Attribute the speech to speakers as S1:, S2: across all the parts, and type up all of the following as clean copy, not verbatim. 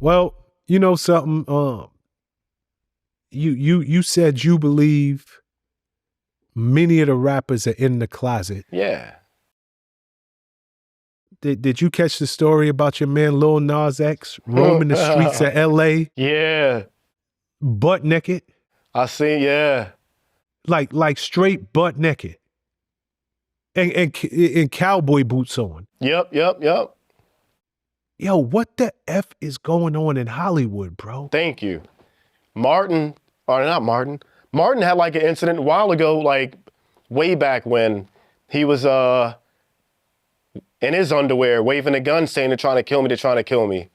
S1: Well, you know something. You said you believe many of the rappers are in the closet.
S2: Yeah.
S1: Did you catch the story about your man Lil Nas X roaming the streets of L.A.
S2: Yeah.
S1: butt naked?
S2: I see. Yeah.
S1: Like straight butt naked, and cowboy boots on.
S2: Yep.
S1: Yo, what the F is going on in Hollywood, bro?
S2: Thank you. Martin had like an incident a while ago, like way back when he was in his underwear waving a gun saying they're trying to kill me.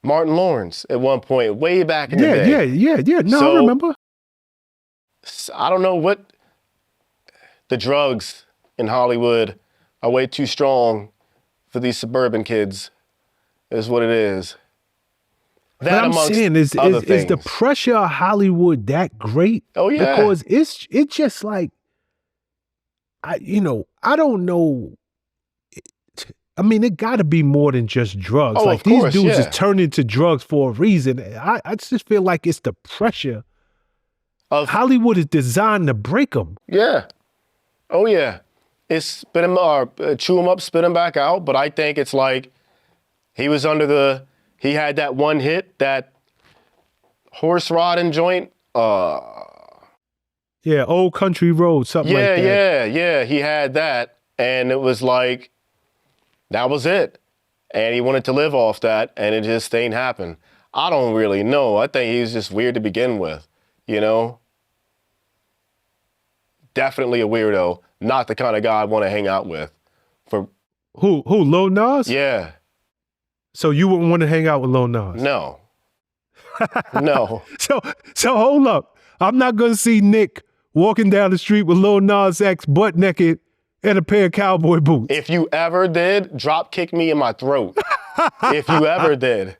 S2: Martin Lawrence at one point, way back in the day.
S1: Yeah. No, so, I remember.
S2: I don't know what the drugs in Hollywood are way too strong for these suburban kids, is what it is.
S1: That I'm saying is the pressure of Hollywood that great?
S2: Oh yeah.
S1: Because it's just like I don't know. I mean, it got to be more than just drugs. Like these dudes is turning to drugs for a reason. I just feel like it's the pressure. Hollywood is designed to break them.
S2: Yeah. Oh yeah. It's spit him or chew him up, spit him back out. But I think it's like he was he had that one hit, that horse riding joint.
S1: Yeah, Old Country Road, something like that.
S2: Yeah. He had that, and it was like, that was it. And he wanted to live off that, and it just ain't happen. I don't really know. I think he's just weird to begin with, you know? Definitely a weirdo. Not the kind of guy I'd want to hang out with. For
S1: Who, Lil Nas?
S2: Yeah.
S1: So you wouldn't want to hang out with Lil Nas?
S2: No. No.
S1: So hold up. I'm not going to see Nick walking down the street with Lil Nas X butt naked and a pair of cowboy boots.
S2: If you ever did, drop kick me in my throat. If you ever did.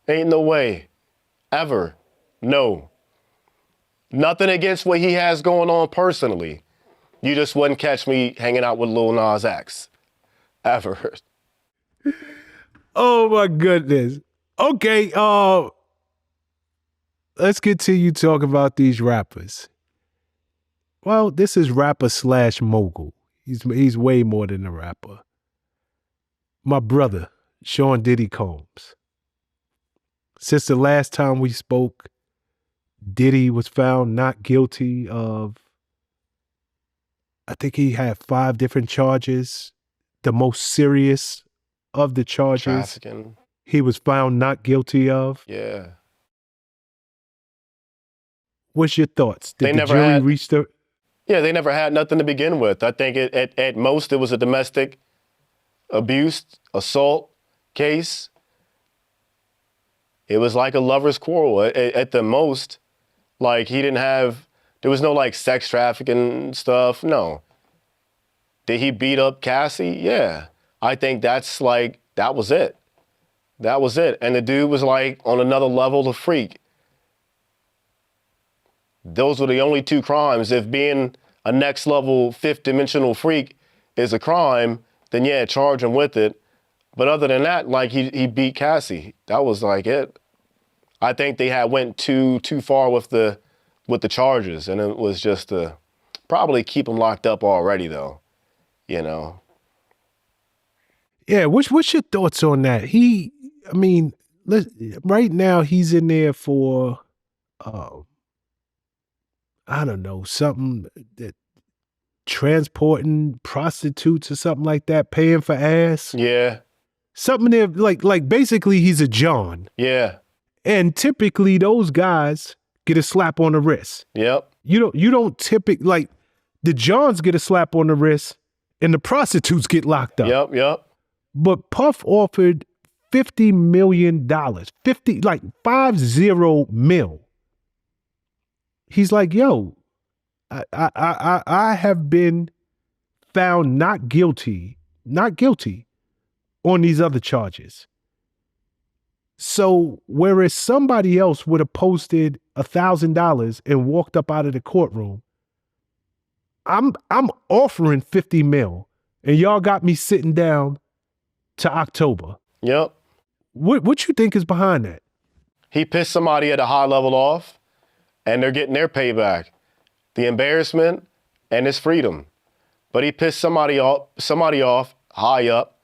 S2: Ain't no way. Ever. No. Nothing against what he has going on personally. You just wouldn't catch me hanging out with Lil Nas X. Ever.
S1: Oh my goodness. Okay, let's continue talking about these rappers. Well, this is rapper / mogul. He's way more than a rapper. My brother, Shawn Diddy Combs. Since the last time we spoke, Diddy was found not guilty of, I think he had 5 different charges. The most serious of the charges,
S2: trafficking,
S1: he was found not guilty of.
S2: Yeah.
S1: What's your thoughts? Did the
S2: jury
S1: reach the...
S2: Yeah, they never had nothing to begin with. I think at most it was a domestic abuse, assault case. It was like a lover's quarrel at the most. Like there was no like sex trafficking stuff. No. Did he beat up Cassie? Yeah. I think that was it. That was it. And the dude was like on another level of freak. Those were the only 2 crimes. If being a next level 5th dimensional freak is a crime, then yeah, charge him with it. But other than that, like he beat Cassie. That was like it. I think they went too far with the charges, and it was just to probably keep him locked up already though, you know.
S1: Yeah, what's your thoughts on that? Right now he's in there for I don't know, something that transporting prostitutes or something like that, paying for ass.
S2: Yeah.
S1: Something there, like basically he's a John.
S2: Yeah.
S1: And typically those guys get a slap on the wrist.
S2: Yep.
S1: You don't typically, like, the Johns get a slap on the wrist and the prostitutes get locked up.
S2: Yep.
S1: But Puff offered $50 million, 50 mil. He's like, yo, I have been found not guilty on these other charges. So whereas somebody else would have posted $1,000 and walked up out of the courtroom, I'm offering 50 mil, and y'all got me sitting down to October.
S2: Yep.
S1: What you think is behind that?
S2: He pissed somebody at a high level off, and they're getting their payback. The embarrassment and his freedom. But he pissed somebody off high up,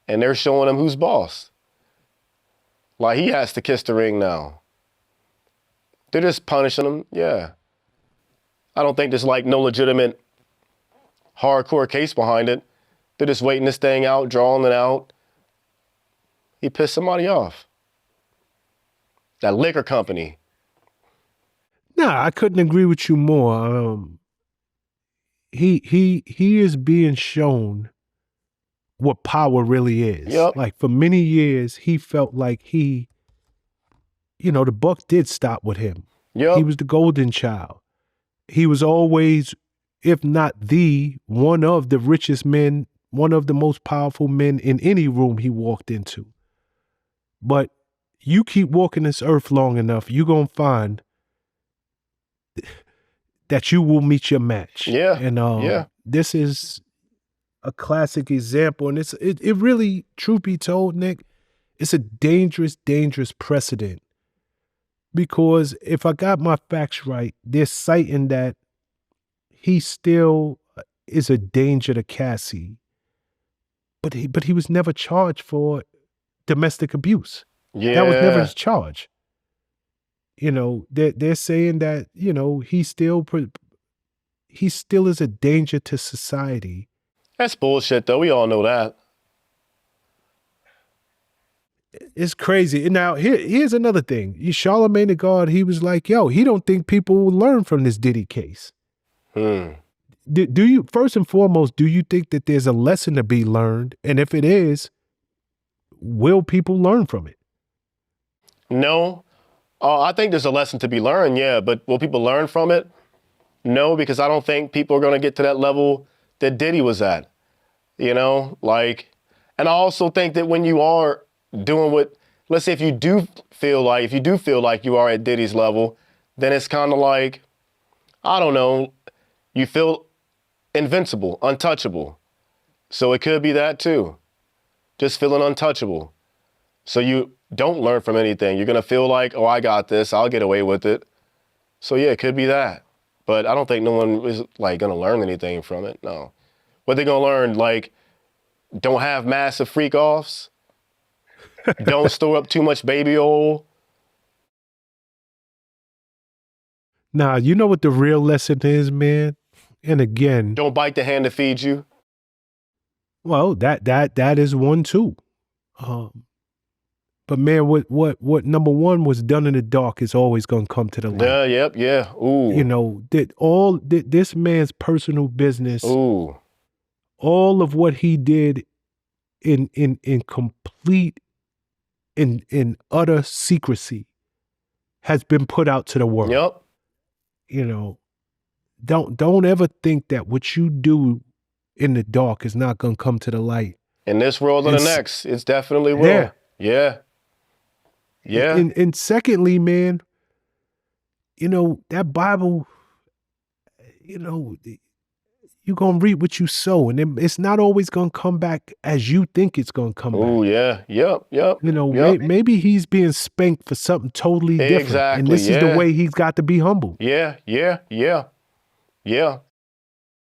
S2: and they're showing him who's boss. Like, he has to kiss the ring now. They're just punishing him, yeah. I don't think there's like no legitimate hardcore case behind it. They're just waiting this thing out, drawing it out. He pissed somebody off. That liquor company.
S1: Nah, I couldn't agree with you more. He is being shown what power really is.
S2: Yep.
S1: Like, for many years, he felt like the buck did stop with him.
S2: Yep.
S1: He was the golden child. He was always, if not one of the richest men, one of the most powerful men in any room he walked into. But you keep walking this earth long enough, you're going to find that you will meet your match.
S2: Yeah.
S1: And this is a classic example. And it really, truth be told, Nick, it's a dangerous, dangerous precedent. Because if I got my facts right, they're citing that he still is a danger to Cassie. But he was never charged for domestic abuse.
S2: Yeah.
S1: That was never his charge. They're saying that, he still is a danger to society.
S2: That's bullshit, though. We all know that.
S1: It's crazy. And now here's another thing. Charlamagne the God, he was like, he don't think people will learn from this Diddy case. Do you, first and foremost, do you think that there's a lesson to be learned? And if it is, will people learn from it?
S2: No. I think there's a lesson to be learned, yeah. But will people learn from it? No, because I don't think people are going to get to that level that Diddy was at. And I also think that when you are doing what, let's say if you do feel like you are at Diddy's level, then it's kind of like, I don't know, you feel invincible, untouchable. So it could be that too. Just feeling untouchable. So you don't learn from anything. You're going to feel like, oh, I got this, I'll get away with it. So yeah, it could be that. But I don't think no one is like going to learn anything from it, no. What they're going to learn, like, don't have massive freak offs. Don't store up too much baby oil.
S1: Nah, you know what the real lesson is, man? And again,
S2: don't bite the hand that feeds you.
S1: Well, that is one too. But man, what number one was done in the dark is always going to come to the light.
S2: Yeah. Ooh.
S1: This man's personal business.
S2: Ooh.
S1: All of what he did in complete, in utter secrecy has been put out to the world.
S2: Yep.
S1: Don't ever think that what you do in the dark is not going to come to the light.
S2: In this world or the next, it's definitely will. Yeah.
S1: And secondly, man, that Bible, you're going to reap what you sow, and it's not always going to come back as you think it's going to come back.
S2: Oh, yeah. Yep.
S1: Maybe he's being spanked for something totally different.
S2: Exactly.
S1: And this is the way he's got to be humble.
S2: Yeah.